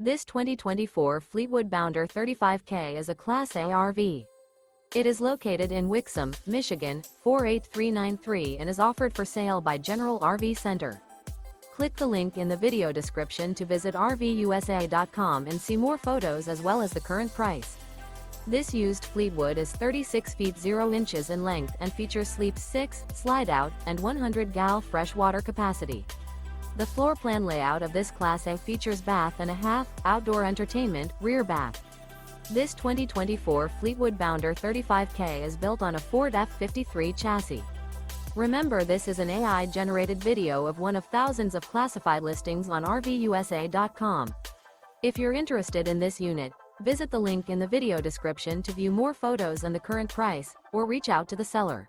This 2024 Fleetwood Bounder 35K is a Class A RV. It is located in Wixom, Michigan, 48393 and is offered for sale by General RV Center. Click the link in the video description to visit RVUSA.com and see more photos as well as the current price. This used Fleetwood is 36 feet 0 inches in length and features sleep 6, slide-out, and 100 gal freshwater capacity. The floor plan layout of this Class A features bath and a half, outdoor entertainment, rear bath. This 2024 Fleetwood Bounder 35K is built on a Ford F-53 chassis. Remember, this is an AI-generated video of one of thousands of classified listings on RVUSA.com. If you're interested in this unit, visit the link in the video description to view more photos and the current price, or reach out to the seller.